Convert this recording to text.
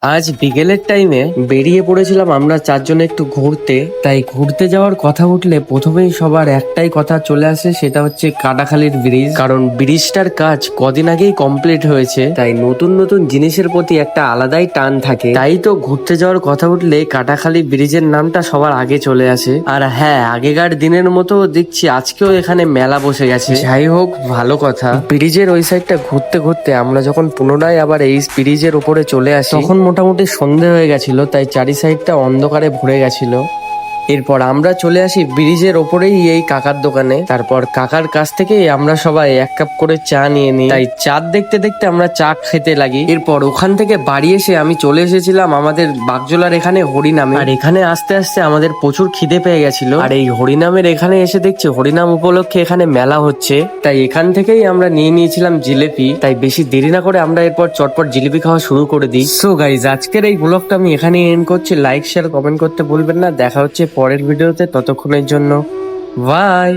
আজ বিকেলের টাইমে বেরিয়ে পড়েছিলাম আমরা চারজনে একটু ঘুরতে। তাই ঘুরতে যাওয়ার কথা উঠলে প্রথমেই সবার একটাই কথা চলে আসে, সেটা হচ্ছে কাটাখালীর ব্রিজ। কারণ ব্রিজটার কাজ কদিন আগেই কমপ্লিট হয়েছে, তাই নতুন নতুন জিনিসের প্রতি একটা আলাদাই টান থাকে। তাই তো ঘুরতে যাওয়ার কথা উঠলে কাটাখালী ব্রিজের নামটা সবার আগে চলে আসে। আর হ্যাঁ, আগেকার দিনের মতো দেখছি আজকেও এখানে মেলা বসে গেছে। যাই হোক, ভালো কথা। ব্রিজের ওই সাইডটা ঘুরতে ঘুরতে আমরা যখন পুনরায় আবার এই ব্রিজের উপরে চলে আসি, তখন মোটামুটি সন্ধে হয়ে গেছিল, তাই চারি সাইডটা অন্ধকারে ভরে গেছিল। এরপর আমরা চলে আসি ব্রিজের ওপরেই এই কাকার দোকানে। তারপর কাকার কাছ থেকে আমরা সবাই এক কাপ করে চা নিয়ে নিই। তাই চাঁদ দেখতে দেখতে আমরা চা খেতে লাগি। এরপর ওখান থেকে বাড়ি এসে আমি চলে এসেছিলাম আমাদের বাগজোলার এখানে হরিনামে। আর এখানে আস্তে আস্তে আমাদের প্রচুর খিদে পেয়ে গেছিল। আর এই হরিনামের এখানে এসে দেখছি হরিনাম উপলক্ষে এখানে মেলা হচ্ছে, তাই এখান থেকেই আমরা নিয়ে নিয়েছিলাম জিলেপি। তাই বেশি দেরি না করে আমরা এরপর চটপট জিলিপি খাওয়া শুরু করে দিই। সো গাইজ, আজকের এই ব্লগটা আমি এখানেই এন্ড করছি। লাইক শেয়ার কমেন্ট করতে ভুলবেন না। দেখা হচ্ছে পরের ভিডিওতে, ততক্ষণের জন্য বাই।